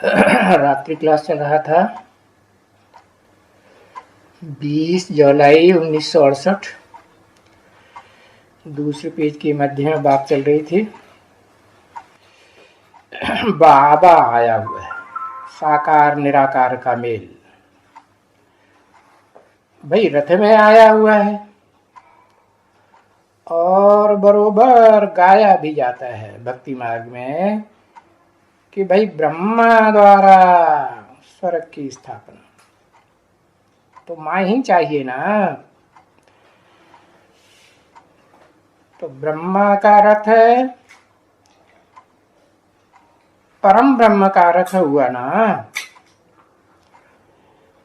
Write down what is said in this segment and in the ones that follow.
रात्रि क्लास चल रहा था। 20 जुलाई 1968। दूसरे पेज के मध्य में बात चल रही थी। बाबा आया हुआ है, साकार निराकार का मेल। भाई रथ में आया हुआ है और बरोबर गाया भी जाता है भक्ति मार्ग में कि भाई ब्रह्मा द्वारा स्वर्ग की स्थापना, तो मां ही चाहिए ना। तो ब्रह्मा का रथ है, परम ब्रह्म का रथ हुआ ना।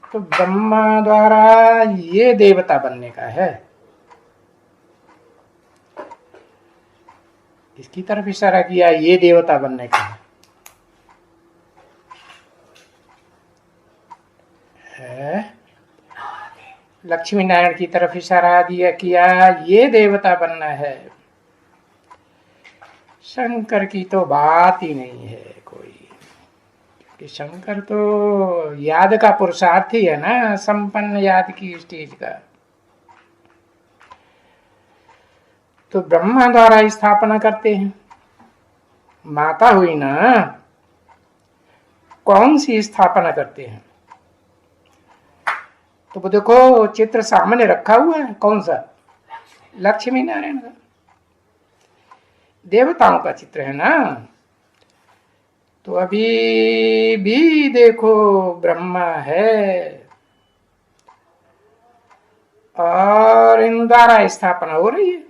तो ब्रह्मा द्वारा ये देवता बनने का है, इसकी तरफ इशारा किया, ये देवता बनने का है। लक्ष्मी नारायण की तरफ इशारा दिया किया, ये देवता बनना है। शंकर की तो बात ही नहीं है कोई, कि शंकर तो याद का पुरुषार्थ ही है ना, संपन्न याद की स्टेज का। तो ब्रह्मा द्वारा स्थापना करते हैं। माता हुई ना, कौन सी स्थापना करते हैं? तो वो देखो चित्र सामने रखा हुआ है, कौन सा? लक्ष्मी नारायण का, देवताओं का चित्र है ना। तो अभी भी देखो ब्रह्मा है और इन द्वारा स्थापना हो रही है।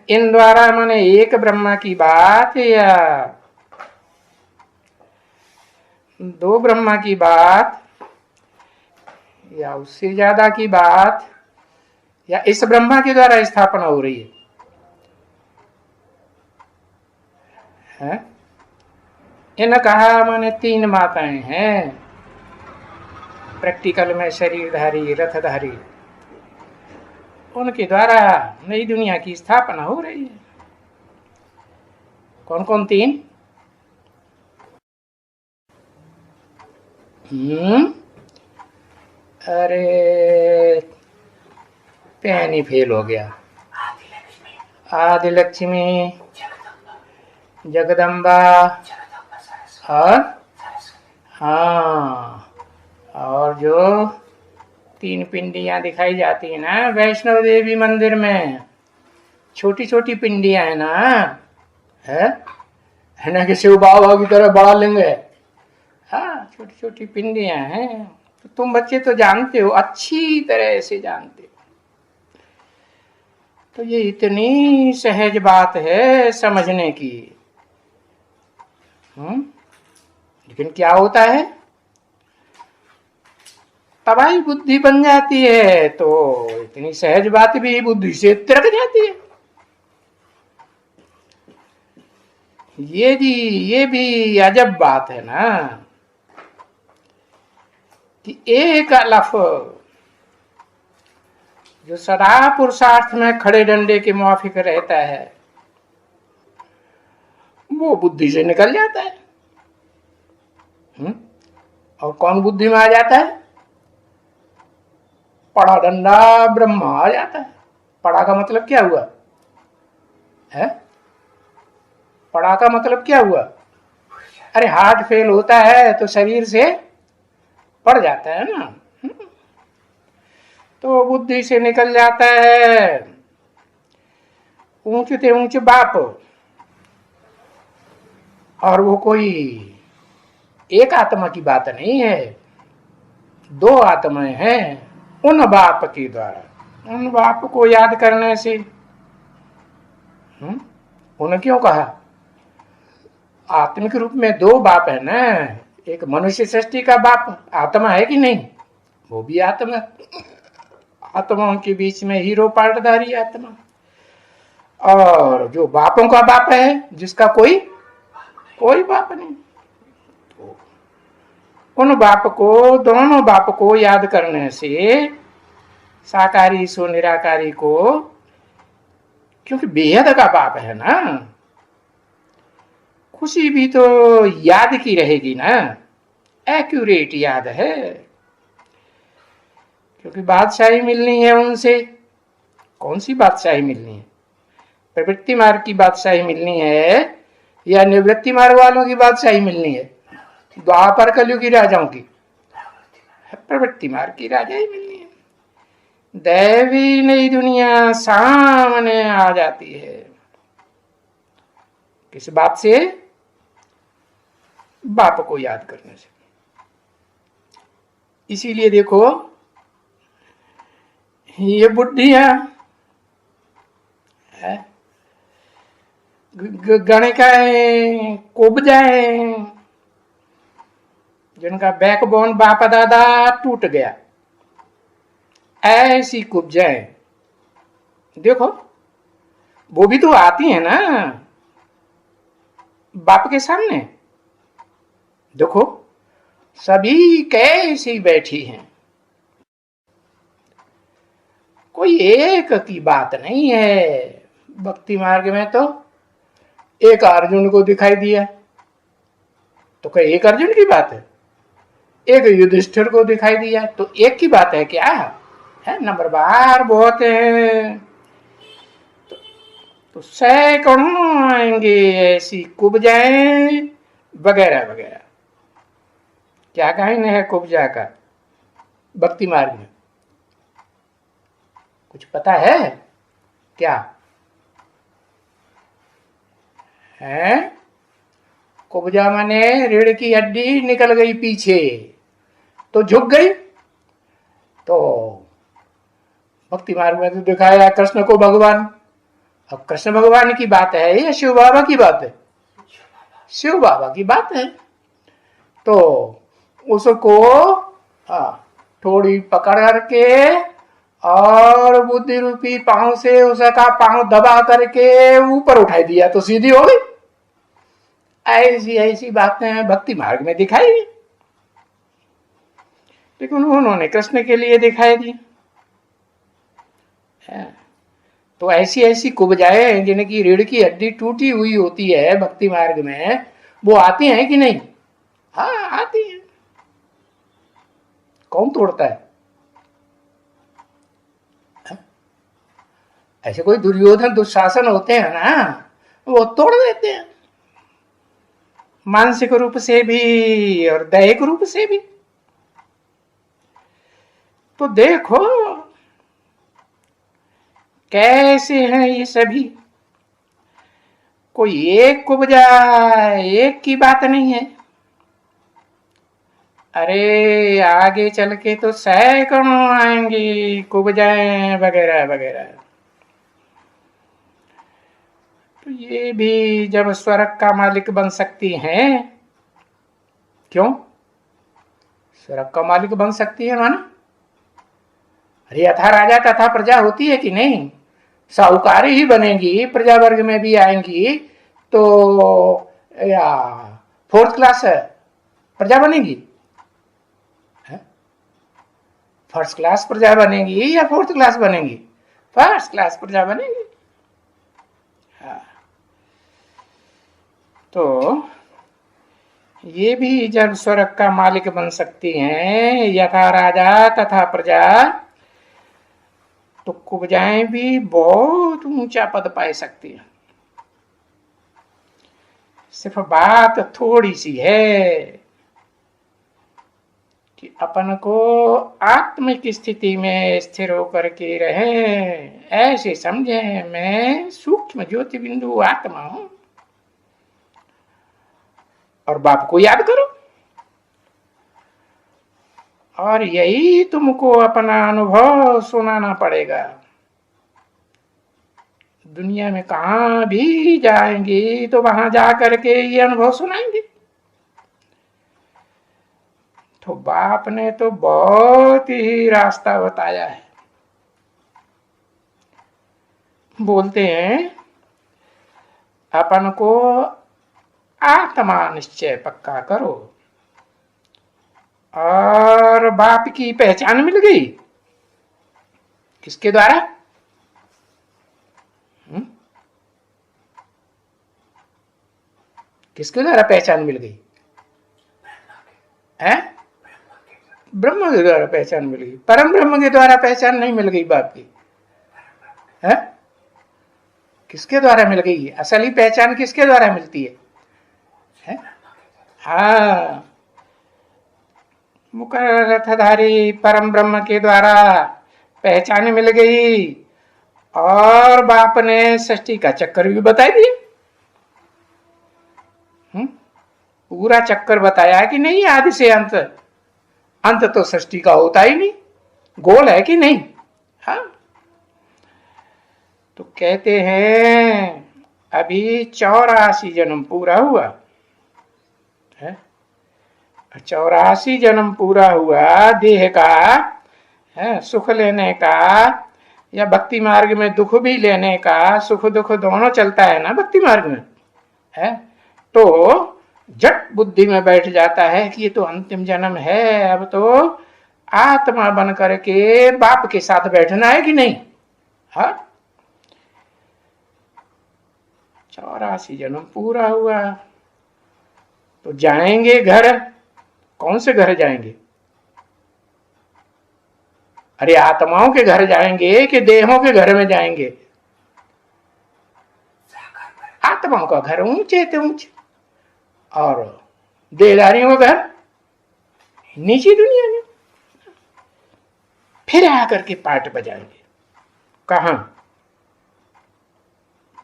इन द्वारा माने एक ब्रह्मा की बात या दो ब्रह्मा की बात या उससे ज्यादा की बात, या इस ब्रह्मा के द्वारा स्थापना हो रही है? इन कहा माने 3 माताएं हैं प्रैक्टिकल में, शरीरधारी रथधारी, उनके द्वारा नई दुनिया की स्थापना हो रही है। कौन कौन 3? अरे पेन ही फेल हो गया। आदि लक्ष्मी, जगदम्बा और हाँ, और जो 3 पिंडियां दिखाई जाती है ना वैष्णव देवी मंदिर में, छोटी छोटी पिंडियां है ना, है ना, कि शिव बाबा की तरह बड़ा लिंग है। हाँ, छोटी छोटी पिंडियां हैं। तो तुम बच्चे तो जानते हो, अच्छी तरह से जानते हो। तो ये इतनी सहज बात है समझने की। लेकिन क्या होता है, तबाही बुद्धि बन जाती है, तो इतनी सहज बात भी बुद्धि से तिरक जाती है। ये भी अजब बात है ना, कि एक अलफ जो सदा पुरुषार्थ में खड़े डंडे के मुआफिक रहता है, वो बुद्धि से निकल जाता है। और कौन बुद्धि में आ जाता है? पड़ा डंडा ब्रह्मा आ जाता है। पड़ा का मतलब क्या हुआ है? पड़ा का मतलब क्या हुआ? अरे हार्ट फेल होता है तो शरीर से पड़ जाता है ना, तो बुद्धि से निकल जाता है। ऊंच ते ऊंच बाप, और वो कोई एक आत्मा की बात नहीं है, 2 आत्माएं हैं। उन बाप के द्वारा, उन बाप को याद करने से, उन्हें क्यों कहा? आत्मिक रूप में 2 बाप है ना, एक मनुष्य सृष्टि का बाप आत्मा है कि नहीं, वो भी आत्मा, आत्माओं के बीच में हीरो पार्टधारी आत्मा, और जो बापों का बाप है जिसका कोई बाप नहीं, तो उन बाप को, दोनों बाप को याद करने से साकारी सो निराकारी को, क्योंकि बेहद का बाप है ना, खुशी भी तो याद की रहेगी ना, एक्यूरेट याद है, क्योंकि बादशाही मिलनी है उनसे। कौन सी बादशाही मिलनी है? प्रवृत्ति मार्ग की बादशाही मिलनी है या निवृत्ति मार्ग वालों की बादशाही मिलनी है? द्वापर कलयुगी राजाओं की? प्रवृत्ति मार्ग की राजा ही मिलनी है। दैवी नई दुनिया सामने आ जाती है। किस बात से? बाप को याद करने से। इसीलिए देखो, ये बुढ़िया गणिकाएं कुब्जाएं, जिनका बैकबोन बाप दादा टूट गया, ऐसी कुब्जाएं देखो, वो भी तो आती है ना बाप के सामने। देखो सभी कैसी बैठी हैं, कोई एक की बात नहीं है। भक्ति मार्ग में तो एक अर्जुन को दिखाई दिया, तो क्या एक अर्जुन की बात है? एक युधिष्ठिर को दिखाई दिया, तो एक की बात है क्या? है नंबरवार बहुत है। तो सैकड़ों आएंगे ऐसी कुब्जाएं वगैरह वगैरह। क्या कहना है कुब्जा का भक्ति मार्ग में? कुछ पता है क्या? है कुब्जा माने रीढ़ की हड्डी निकल गई पीछे तो झुक गई। तो भक्ति मार्ग में तो दिखाया कृष्ण को भगवान। अब कृष्ण भगवान की बात है या शिव बाबा की बात है? शिव बाबा की बात है। तो उसको थोड़ी पकड़ करके और बुद्धि रूपी पांव से उसका पांव दबा करके ऊपर उठाई दिया तो सीधी हो गई। ऐसी ऐसी बातें भक्ति मार्ग में दिखाई, लेकिन उन्होंने कृष्ण के लिए दिखाई दी। तो ऐसी ऐसी कुब्जाएं जिनकी रीढ़ की हड्डी टूटी हुई होती है भक्ति मार्ग में, वो आती हैं कि नहीं? हाँ आती हैं। कौन तोड़ता है? ऐसे कोई दुर्योधन दुशासन होते हैं ना, वो तोड़ देते हैं, मानसिक रूप से भी और दैहिक रूप से भी। तो देखो कैसे हैं ये सभी। कोई एक कुब्जा, एक की बात नहीं है। अरे आगे चल के तो सैकड़ों आएंगे कुब्जाएं वगैरह वगैरह। तो ये भी जब स्वर्ग का मालिक बन सकती हैं, क्यों स्वर्ग का मालिक बन सकती है माना? अरे यथा राजा तथा प्रजा होती है कि नहीं? साहूकारी ही बनेगी, प्रजा वर्ग में भी आएंगी तो या फोर्थ क्लास प्रजा बनेगी? फर्स्ट क्लास प्रजा बनेगी या फोर्थ क्लास बनेगी? फर्स्ट क्लास प्रजा बनेगी। हाँ। तो ये भी जब स्वर्ग का मालिक बन सकती हैं यथा राजा तथा प्रजा, तो कुब्जाएं भी बहुत ऊंचा पद पाए सकती है। सिर्फ बात थोड़ी सी है कि अपन को आत्मिक स्थिति में स्थिर होकर के रहें। ऐसे समझे मैं सूक्ष्म ज्योति बिंदु आत्मा हूं, और बाप को याद करो। और यही तुमको अपना अनुभव सुनाना पड़ेगा। दुनिया में कहां भी जाएंगे तो वहां जा करके ये अनुभव सुनाएंगे। तो बाप ने तो बहुत ही रास्ता बताया है। बोलते हैं अपन को आत्मा निश्चय पक्का करो, और बाप की पहचान मिल गई किसके द्वारा? किसके द्वारा पहचान मिल गई है? ब्रह्म के द्वारा पहचान मिल गई। परम ब्रह्म के द्वारा पहचान नहीं मिल गई बाप की है? किसके द्वारा मिल गई? असली पहचान किसके द्वारा मिलती है? हाँ, मुकर रथधारी परम ब्रह्म के द्वारा पहचान मिल गई। और बाप ने सृष्टि का चक्कर भी बता दिया। पूरा चक्कर बताया कि नहीं, आदि से अंत। अंत तो सृष्टि का होता ही नहीं, गोल है कि नहीं? हाँ, तो कहते हैं अभी 84 जन्म पूरा हुआ है। 84 जन्म पूरा हुआ देह का है, सुख लेने का या भक्ति मार्ग में दुख भी लेने का। सुख दुख दोनों चलता है ना भक्ति मार्ग में है। तो जट बुद्धि में बैठ जाता है कि ये तो अंतिम जन्म है, अब तो आत्मा बन करके बाप के साथ बैठना है कि नहीं? हाँ, 84 जन्म पूरा हुआ तो जाएंगे घर। कौन से घर जाएंगे? अरे आत्माओं के घर जाएंगे कि देहों के घर में जाएंगे? आत्माओं का घर ऊंचे थे ऊंचे, और देहधारियों का घर नीचे दुनिया में। फिर आकर के पार्ट बजाएंगे। कहां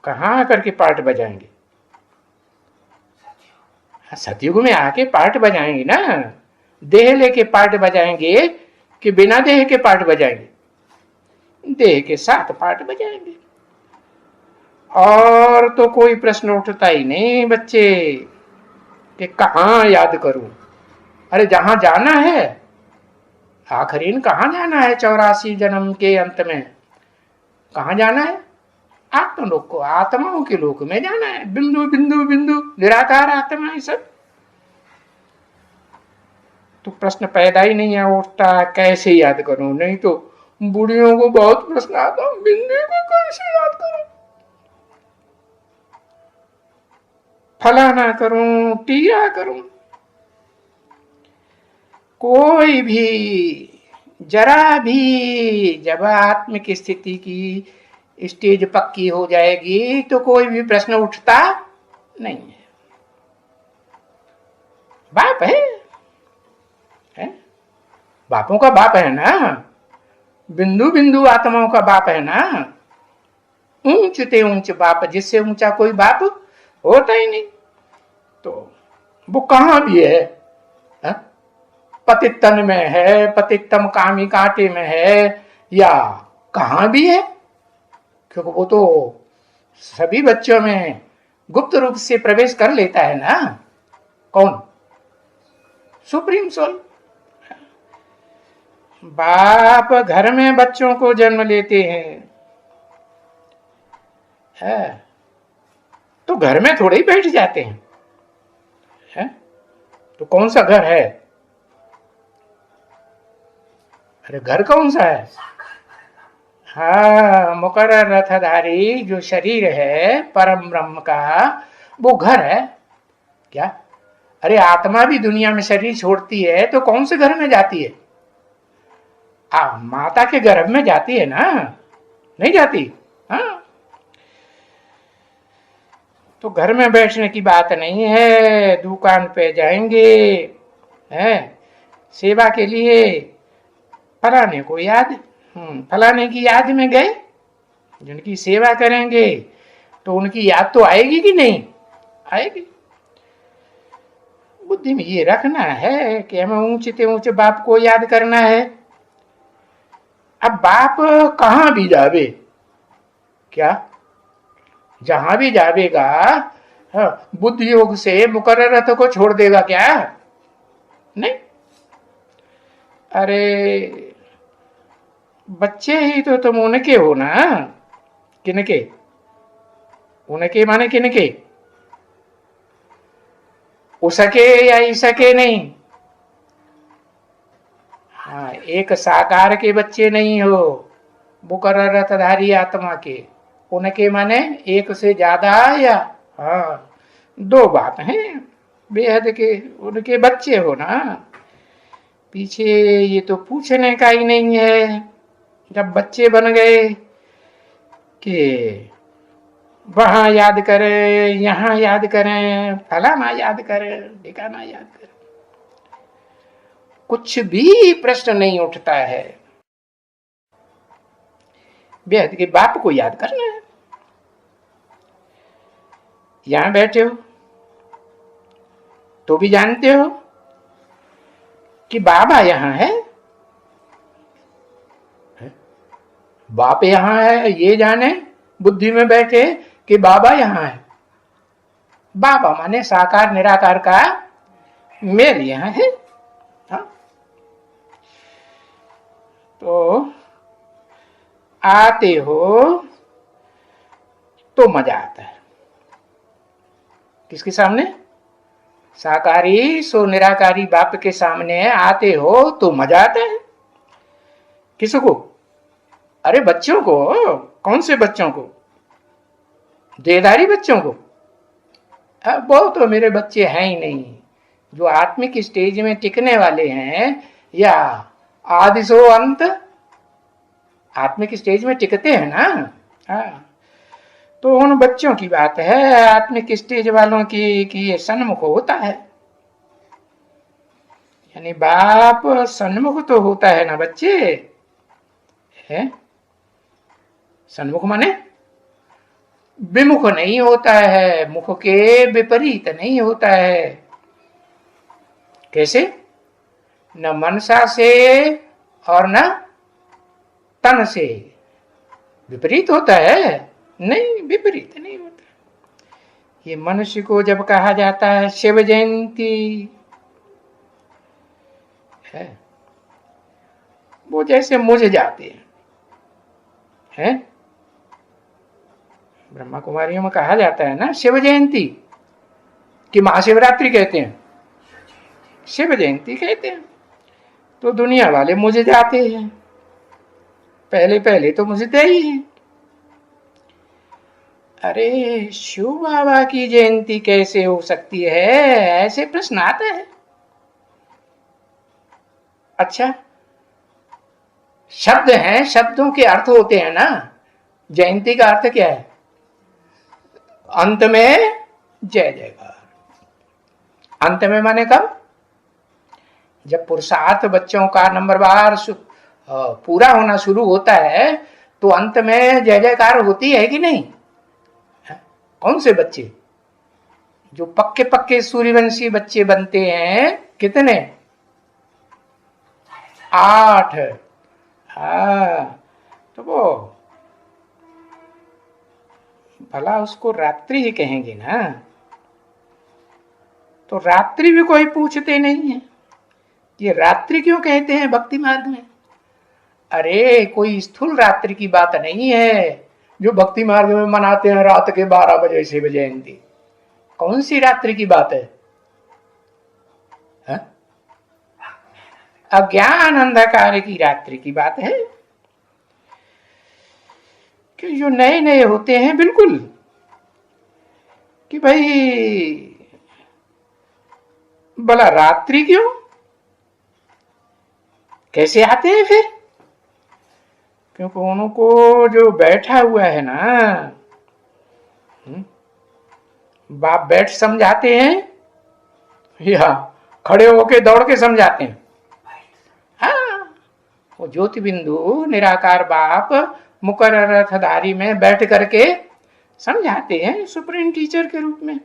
कहां आकर के पार्ट बजाएंगे? सतयुग में आके पार्ट बजाएंगे ना। देह लेके पार्ट बजाएंगे कि बिना देह के पार्ट बजाएंगे? देह के साथ पार्ट बजाएंगे। और तो कोई प्रश्न उठता ही नहीं बच्चे कि कहां याद करूं। अरे जहां जाना है, आखिरीन कहां जाना है? 84 जन्म के अंत में कहां जाना है? आत्मलोक को, आत्माओं के लोक में जाना है। बिंदु बिंदु बिंदु निराकार आत्मा है सब। तो प्रश्न पैदा ही नहीं है उठता, कैसे याद करूं? नहीं तो बुढ़ियों को बहुत प्रश्न आता, बिंदु को कैसे याद करूं, फलाना करूं, टीया करूं। कोई भी जरा भी जब आत्म की स्थिति की स्टेज पक्की हो जाएगी तो कोई भी प्रश्न उठता नहीं है। बाप है? बापों का बाप है ना, बिंदु बिंदु आत्माओं का बाप है ना। ऊंच ते ऊंच बाप, जिससे ऊंचा कोई बाप होता ही नहीं। तो वो कहां भी है? पतित तन में है, पतितम कामी कांटे में है, या कहां भी है? क्योंकि वो तो सभी बच्चों में गुप्त रूप से प्रवेश कर लेता है ना। कौन? Supreme soul. बाप घर में बच्चों को जन्म लेते हैं है? तो घर में थोड़े ही बैठ जाते हैं। तो कौन सा घर है? अरे घर कौन सा है? हाँ, मुकर्रर रथधारी जो शरीर है परम ब्रह्म का, वो घर है क्या? अरे आत्मा भी दुनिया में शरीर छोड़ती है तो कौन से घर में जाती है? माता के गर्भ में जाती है ना, नहीं जाती? हाँ, तो घर में बैठने की बात नहीं है। दुकान पे जाएंगे है सेवा के लिए, फलाने को याद, फलाने की याद में गए, जिनकी सेवा करेंगे तो उनकी याद तो आएगी कि नहीं आएगी? बुद्धि में ये रखना है कि हमें ऊंचे ते ऊंचे बाप को याद करना है। अब बाप कहां भी जावे, क्या जहां भी जावेगा, हाँ, बुद्धि योग से मुकर्रर रथ को छोड़ देगा क्या? नहीं। अरे बच्चे ही तो तुम उनके हो ना। किनके? उनके माने किनके? उसके या इसके नहीं। हाँ, एक साकार के बच्चे नहीं हो, मुकर्रर रथधारी आत्मा के। उनके माने एक से ज्यादा, या हाँ दो बाप हैं बेहद के, उनके बच्चे हो ना। पीछे ये तो पूछने का ही नहीं है, जब बच्चे बन गए कि वहां याद करें, यहाँ याद करें, फलाना याद करें, ठिकाना याद करें, कुछ भी प्रश्न नहीं उठता है। बेहद के बाप को याद करना है। यहां बैठे हो तो भी जानते हो कि बाबा यहां है, बाप यहां है, ये जाने बुद्धि में बैठे कि बाबा यहां है। बाबा माने साकार निराकार का मेल यहां है। हाँ? तो आते हो तो मजा आता है। किसके सामने? साकारी सो निराकारी बाप के सामने आते हो तो मजा आता है। किसको? अरे बच्चों को। कौन से बच्चों को? देहधारी बच्चों को? वो तो मेरे बच्चे हैं ही नहीं। जो आत्मिक स्टेज में टिकने वाले हैं, या आदि सो अंत आत्मिक स्टेज में टिकते हैं ना। हाँ, तो उन बच्चों की बात है, आत्मिक स्टेज वालों की कि ये सन्मुख होता है। यानी बाप सन्मुख तो होता है ना बच्चे, है? सन्मुख माने विमुख नहीं होता है, मुख के विपरीत नहीं होता है। कैसे? न मनसा से और न तन से विपरीत होता है? नहीं, विपरीत नहीं होता। ये मनुष्य को जब कहा जाता है शिव जयंती है, वो जैसे मुझ जाते हैं। ब्रह्मा कुमारियों में कहा जाता है ना शिव जयंती, कि महाशिवरात्रि कहते हैं, शिव जयंती कहते हैं। तो दुनिया वाले मुझे जाते हैं, पहले पहले तो मुझे ही हैं। अरे शिव बाबा की जयंती कैसे हो सकती है, ऐसे प्रश्न आता है। अच्छा, शब्द हैं, शब्दों के अर्थ होते हैं ना। जयंती का अर्थ क्या है? अंत में जय जयकार। अंत में माने कब? जब पुरुषार्थ बच्चों का नंबरवार पूरा होना शुरू होता है, तो अंत में जय जयकार होती है कि नहीं? कौन से बच्चे? जो पक्के पक्के सूर्यवंशी बच्चे बनते हैं, कितने? 8। हाँ, तो वो भला उसको रात्रि ही कहेंगे ना। तो रात्रि भी कोई पूछते नहीं है, ये रात्रि क्यों कहते हैं भक्ति मार्ग में? अरे कोई स्थूल रात्रि की बात नहीं है जो भक्ति मार्ग में मनाते हैं रात के 12 बजे शिव जयंती। कौन सी रात्रि की बात है? अज्ञान अंधकार की रात्रि की बात है, कि जो नए नए होते हैं बिल्कुल, कि भाई भला रात्रि क्यों, कैसे आते हैं फिर? क्योंकि उनको जो बैठा हुआ है ना, बाप बैठ समझाते हैं या खड़े होके दौड़ के समझाते हैं? हाँ, वो ज्योति बिंदु निराकार बाप मुकर्रर रथधारी में बैठ करके समझाते हैं, सुप्रीम टीचर के रूप में।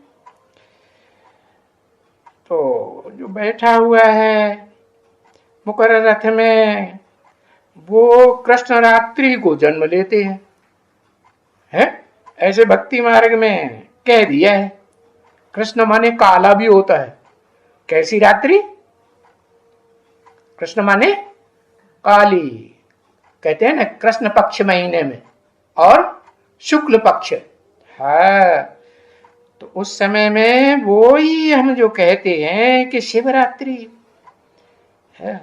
तो जो बैठा हुआ है मुकर्रर रथ में, वो कृष्ण रात्रि को जन्म लेते हैं, है? ऐसे भक्ति मार्ग में कह दिया है। कृष्ण माने काला भी होता है। कैसी रात्रि? कृष्ण माने काली, कहते हैं ना कृष्ण पक्ष महीने में और शुक्ल पक्ष। हाँ, तो उस समय में वो ही हम जो कहते हैं कि शिवरात्रि है,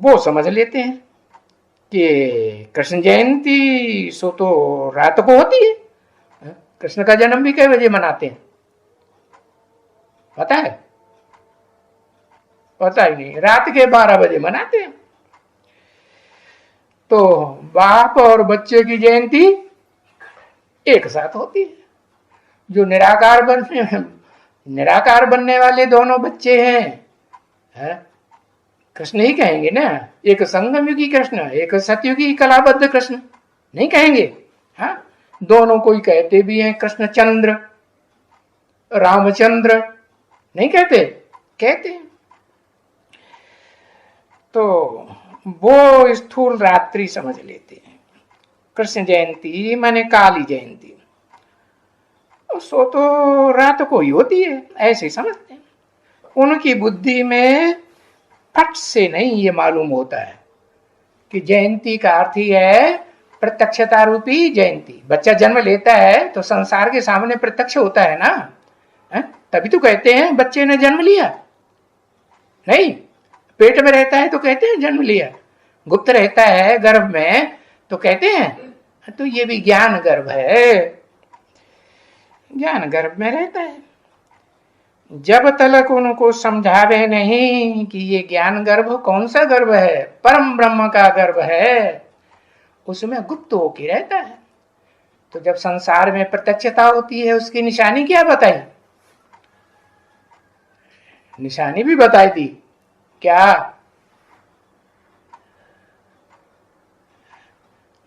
वो समझ लेते हैं कि कृष्ण जयंती सो तो रात को होती है। कृष्ण का जन्म भी कई बजे मनाते हैं? पता है? पता ही नहीं, रात के 12 बजे मनाते हैं। तो बाप और बच्चे की जयंती एक साथ होती है। जो निराकार बनने वाले दोनों बच्चे हैं, कृष्ण ही कहेंगे ना। एक संगम युगी कृष्ण, एक सतयुगी कलाबद्ध कृष्ण, नहीं कहेंगे? हाँ, दोनों कोई कहते भी हैं कृष्णचंद्र, रामचंद्र, नहीं कहते? कहते हैं। तो वो स्थूल रात्रि समझ लेते हैं। कृष्ण जयंती माने काली जयंती, सो तो रात को ही होती है, ऐसे समझते हैं। उनकी बुद्धि में फट से नहीं ये मालूम होता है कि जयंती का अर्थ ही है प्रत्यक्षता रूपी जयंती। बच्चा जन्म लेता है तो संसार के सामने प्रत्यक्ष होता है ना, तभी तो कहते हैं बच्चे ने जन्म लिया। नहीं, पेट में रहता है तो कहते हैं जन्म लिया, गुप्त रहता है गर्भ में तो कहते हैं तो ये भी ज्ञान गर्भ है, ज्ञान गर्भ में रहता है। जब तक उनको समझावे नहीं कि ये ज्ञान गर्भ कौन सा गर्भ है, परम ब्रह्म का गर्भ है, उसमें गुप्त होके रहता है। तो जब संसार में प्रत्यक्षता होती है, उसकी निशानी क्या बताई? निशानी भी बताई थी क्या?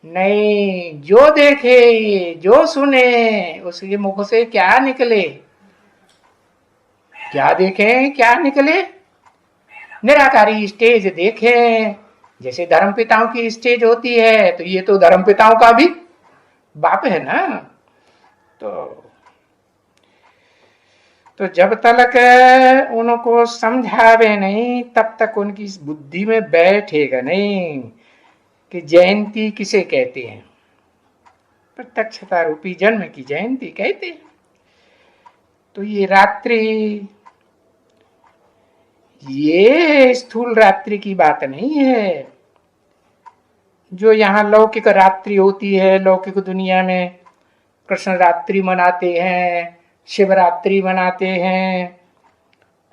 नहीं, जो देखे जो सुने उसके मुख से क्या निकले? क्या देखें क्या निकले? निराकारी स्टेज देखें। जैसे धर्मपिताओं की स्टेज होती है, तो ये तो धर्मपिताओं का भी बाप है ना। तो जब तक उनको समझावे नहीं, तब तक उनकी बुद्धि में बैठेगा नहीं कि जयंती किसे कहते हैं। प्रत्यक्षता रूपी जन्म की जयंती कहते हैं। तो ये रात्रि, ये स्थूल रात्रि की बात नहीं है। जो यहाँ लौकिक रात्रि होती है, लौकिक दुनिया में कृष्ण रात्रि मनाते हैं, शिवरात्रि मनाते हैं,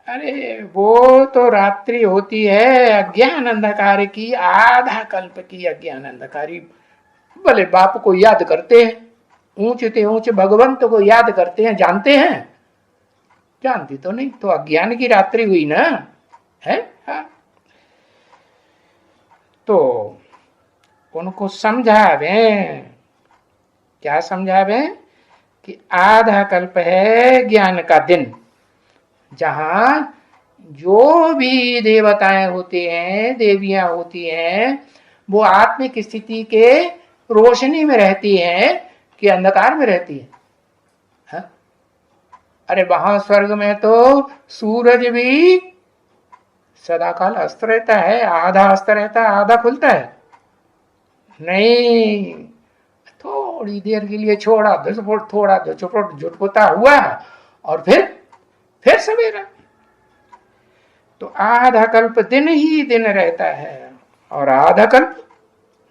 अरे वो तो रात्रि होती है अज्ञान अंधकार की, आधा कल्प की अज्ञान अंधकारी। भले बाप को याद करते हैं, ऊंचे ते ऊंचे भगवंत को याद करते हैं, जानते हैं? जानती तो नहीं, तो अज्ञान की रात्रि हुई ना, है? हाँ। तो उनको समझावे, क्या समझावे? कि आधा कल्प है ज्ञान का दिन, जहां जो भी देवताएं होते हैं, देवियां होती हैं, वो आत्मिक स्थिति के रोशनी में रहती हैं कि अंधकार में रहती है? हाँ? अरे वहां स्वर्ग में तो सूरज भी सदाकाल अस्त रहता है, आधा अस्त रहता है, आधा खुलता है। नहीं, थोड़ी देर के लिए छोड़ा थोड़ा झुटपुटा हुआ और फिर सवेरा। तो आधा कल्प दिन ही दिन रहता है, और आधा कल्प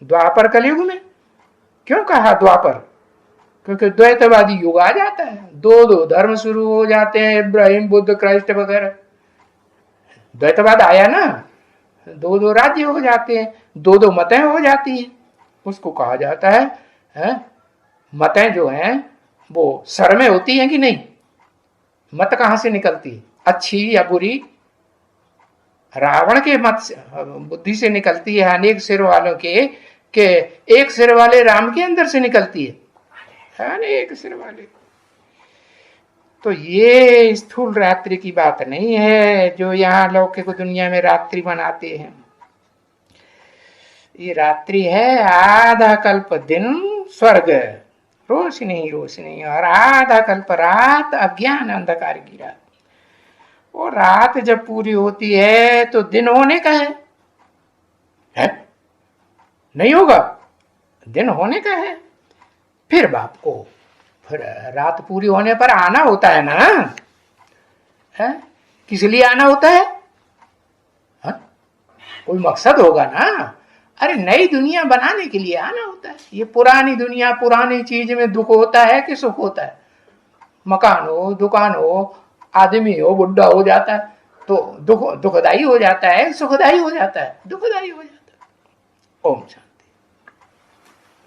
द्वापर कलयुग में। क्यों कहा द्वापर? क्योंकि द्वैतवादी युग आ जाता है, दो धर्म शुरू हो जाते हैं, इब्राहिम बुद्ध क्राइस्ट वगैरह। द्वैतवाद आया ना, दो राज्य हो जाते हैं, दो मतें हो जाती हैं। उसको कहा जाता है मतें जो हैं वो सर में होती हैं कि नहीं? मत कहां से निकलती है, अच्छी या बुरी? रावण के मत से, बुद्धि से निकलती है, अनेक सिर वालों के एक सिर वाले राम के अंदर से निकलती है, अनेक सिर वाले। तो ये स्थूल रात्रि की बात नहीं है जो यहाँ लौकिक दुनिया में रात्रि मनाते हैं। ये रात्रि है आधा कल्प दिन स्वर्ग, रोशनी रोशनी, और आधा कल्प रात अज्ञान अंधकार की रात। वो रात जब पूरी होती है तो दिन होने का है? नहीं होगा, दिन होने का है। फिर बाप को फिर रात पूरी होने पर आना होता है ना, है? किस लिए आना होता है? हा? कोई मकसद होगा ना। अरे नई दुनिया बनाने के लिए आना होता है। ये पुरानी दुनिया, पुरानी चीज में दुख होता है कि सुख होता है? मकान हो, दुकान हो, आदमी हो बुढ़ा हो जाता है तो दुखदाई हो जाता है, सुखदाई हो जाता है, दुखदाई हो जाता है। ओम शांति।